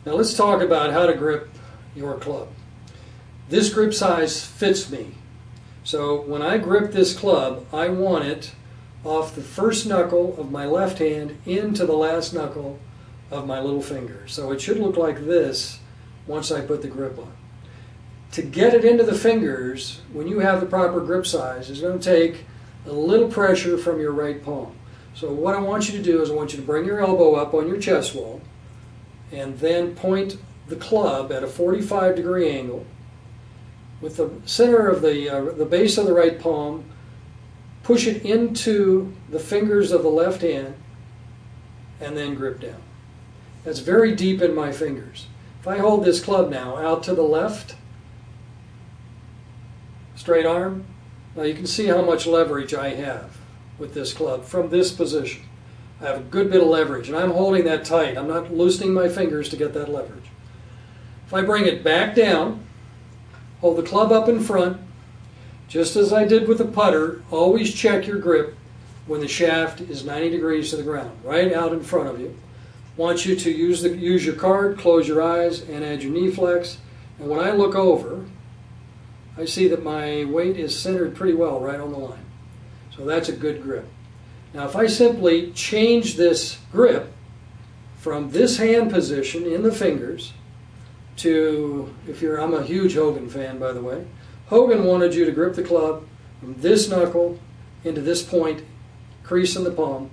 Now let's talk about how to grip your club. This grip size fits me. So when I grip this club, I want it off the first knuckle of my left hand into the last knuckle of my little finger. So it should look like this once I put the grip on. To get it into the fingers, when you have the proper grip size, is going to take a little pressure from your right palm. So what I want you to do is I want you to bring your elbow up on your chest wall and then point the club at a 45-degree angle with the center of the base of the right palm. Push it into the fingers of the left hand and then grip down. That's very deep in my fingers. If I hold this club now out to the left, straight arm, now you can see how much leverage I have with this club from this position. I have a good bit of leverage, and I'm holding that tight. I'm not loosening my fingers to get that leverage. If I bring it back down, hold the club up in front, just as I did with the putter, always check your grip when the shaft is 90 degrees to the ground, right out in front of you. Want you to use your card, close your eyes, and add your knee flex. And when I look over, I see that my weight is centered pretty well right on the line. So that's a good grip. Now if I simply change this grip from this hand position in the fingers to, I'm a huge Hogan fan, by the way. Hogan wanted you to grip the club from this knuckle into this point, crease in the palm.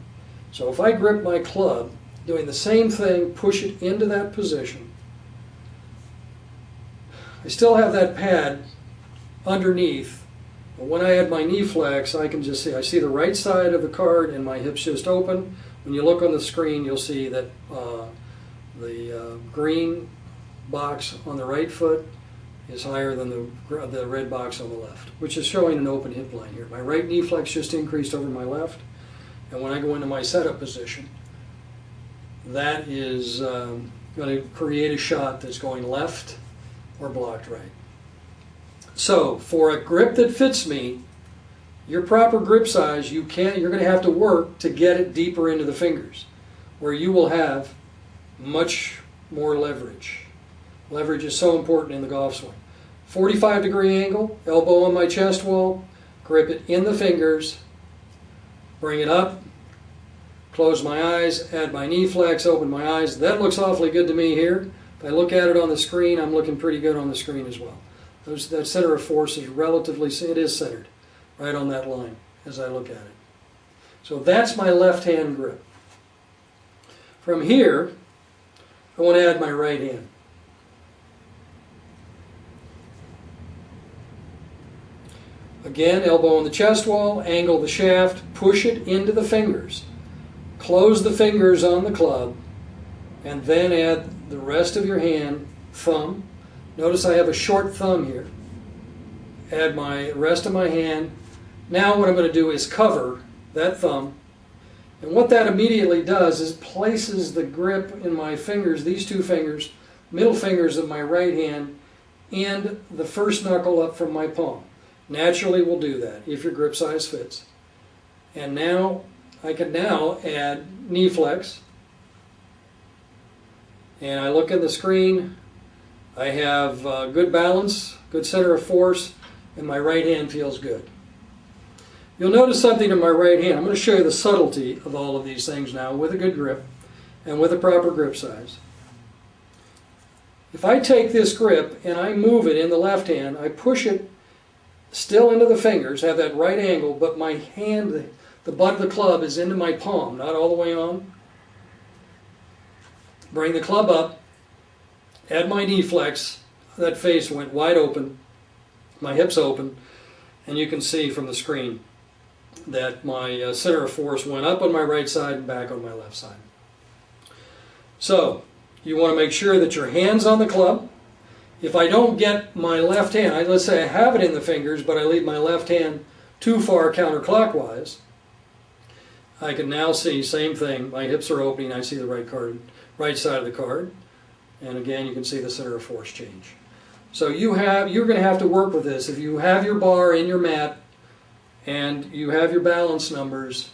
So if I grip my club, doing the same thing, push it into that position, I still have that pad underneath, but when I add my knee flex, I can just see, I see the right side of the card and my hips just open. When you look on the screen, you'll see that the green box on the right foot is higher than the red box on the left, which is showing an open hip line here. My right knee flex just increased over my left, and when I go into my setup position, that is going to create a shot that's going left or blocked right. So for a grip that fits me, your proper grip size, you're going to have to work to get it deeper into the fingers, where you will have much more leverage. Leverage is so important in the golf swing. 45-degree angle, elbow on my chest wall, grip it in the fingers, bring it up, close my eyes, add my knee flex, open my eyes. That looks awfully good to me here. If I look at it on the screen, I'm looking pretty good on the screen as well. That center of force is it is centered right on that line as I look at it. So that's my left hand grip. From here, I want to add my right hand. Again, elbow on the chest wall, angle the shaft, push it into the fingers. Close the fingers on the club, and then add the rest of your hand, thumb. Notice I have a short thumb here. Add my rest of my hand. Now what I'm going to do is cover that thumb. And what that immediately does is places the grip in my fingers, these two fingers, middle fingers of my right hand, and the first knuckle up from my palm. Naturally will do that if your grip size fits. And now I can now add knee flex. And I look at the screen. I have good balance, good center of force, and my right hand feels good. You'll notice something in my right hand. I'm going to show you the subtlety of all of these things now with a good grip and with a proper grip size. If I take this grip and I move it in the left hand, I push it still into the fingers, have that right angle, but my hand, the butt of the club is into my palm, not all the way on. Bring the club up, add my knee flex, that face went wide open, my hips open, and you can see from the screen that my center of force went up on my right side and back on my left side. So, you want to make sure that your hand's on the club. If I don't get my left hand, let's say I have it in the fingers, but I leave my left hand too far counterclockwise, I can now see, same thing, my hips are opening, I see the right side of the card, and again you can see the center of force change. So you're going to have to work with this. If you have your bar in your mat and you have your balance numbers,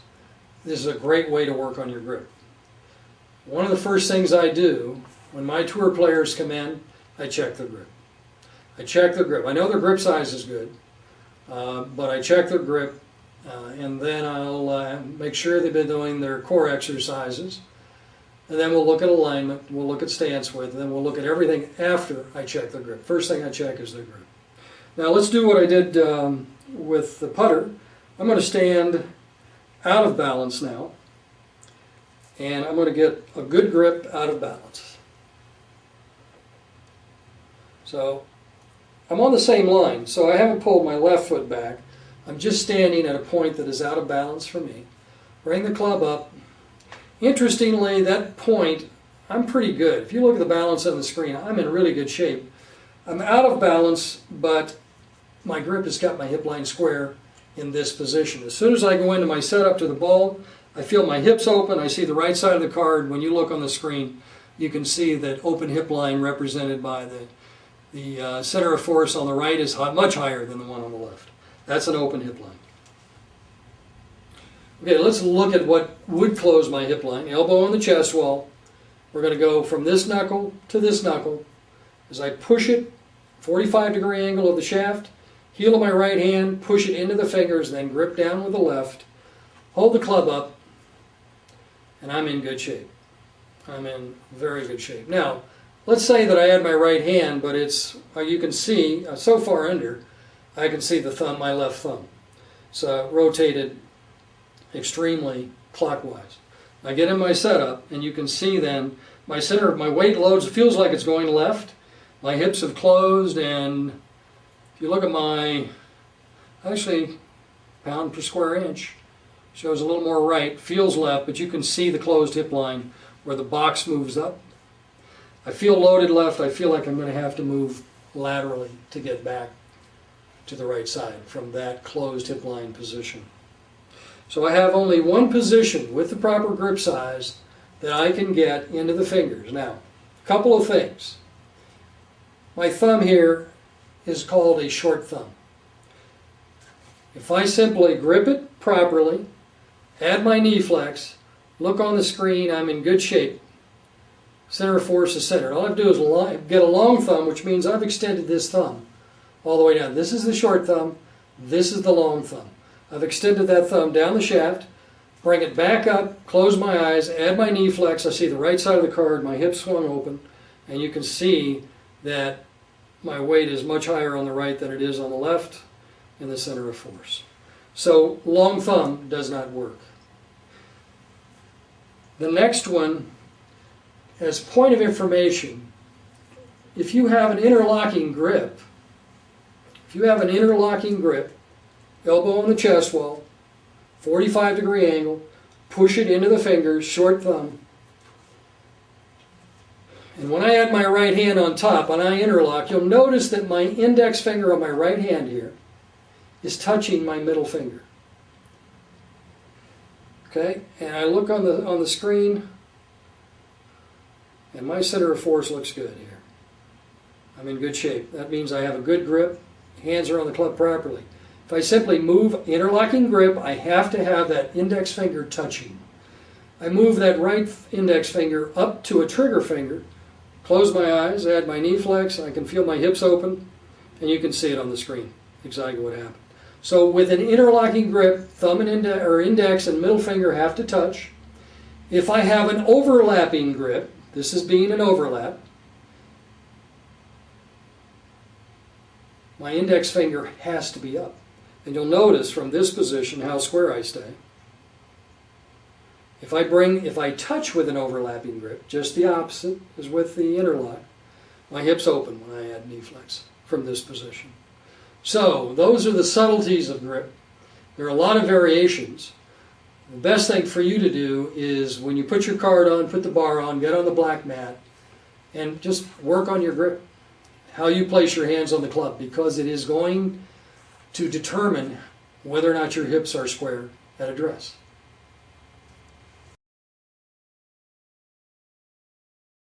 this is a great way to work on your grip. One of the first things I do When my tour players come in, I check their grip. I check their grip. I know their grip size is good, but I check their grip, and then I'll make sure they've been doing their core exercises. And then we'll look at alignment, we'll look at stance width, and then we'll look at everything after I check their grip. First thing I check is their grip. Now let's do what I did with the putter. I'm going to stand out of balance now, and I'm going to get a good grip out of balance. So I'm on the same line, so I haven't pulled my left foot back. I'm just standing at a point that is out of balance for me. Bring the club up. Interestingly, that point, I'm pretty good. If you look at the balance on the screen, I'm in really good shape. I'm out of balance, but my grip has got my hip line square in this position. As soon as I go into my setup to the ball, I feel my hips open. I see the right side of the card. When you look on the screen, you can see that open hip line represented by the center of force on the right is much higher than the one on the left. That's an open hip line. Okay, let's look at what would close my hip line. Elbow on the chest wall. We're going to go from this knuckle to this knuckle. As I push it, 45-degree angle of the shaft, heel of my right hand, push it into the fingers, then grip down with the left. Hold the club up, and I'm in good shape. I'm in very good shape. Now, let's say that I had my right hand, but it's, you can see, so far under, I can see the thumb, my left thumb. So rotated extremely clockwise. I get in my setup, and you can see then my center of my weight loads, it feels like it's going left. My hips have closed, and if you look at my, actually, pound per square inch, shows a little more right, feels left, but you can see the closed hip line where the box moves up. I feel loaded left. I feel like I'm going to have to move laterally to get back to the right side from that closed hip line position. So I have only one position with the proper grip size that I can get into the fingers. Now, a couple of things. My thumb here is called a short thumb. If I simply grip it properly, add my knee flex, look on the screen, I'm in good shape. Center of force is centered. All I have to do is get a long thumb, which means I've extended this thumb all the way down. This is the short thumb, this is the long thumb. I've extended that thumb down the shaft, bring it back up, close my eyes, add my knee flex. I see the right side of the card, my hips swung open, and you can see that my weight is much higher on the right than it is on the left in the center of force. So long thumb does not work. The next one, as point of information, if you have an interlocking grip, elbow on the chest wall, 45-degree angle, push it into the fingers, short thumb. And when I add my right hand on top and I interlock, you'll notice that my index finger on my right hand here is touching my middle finger. Okay, and I look on the screen, and my center of force looks good here. I'm in good shape. That means I have a good grip. Hands are on the club properly. If I simply move interlocking grip, I have to have that index finger touching. I move that right index finger up to a trigger finger, close my eyes, add my knee flex, I can feel my hips open, and you can see it on the screen, exactly what happened. So with an interlocking grip, thumb and index and middle finger have to touch. If I have an overlapping grip, this is being an overlap, my index finger has to be up. And you'll notice from this position how square I stay. If I touch with an overlapping grip, just the opposite as with the interlock, my hips open when I add knee flex from this position. So those are the subtleties of grip. There are a lot of variations. The best thing for you to do is when you put your card on, put the bar on, get on the black mat, and just work on your grip. How you place your hands on the club, because it is going to determine whether or not your hips are square at address.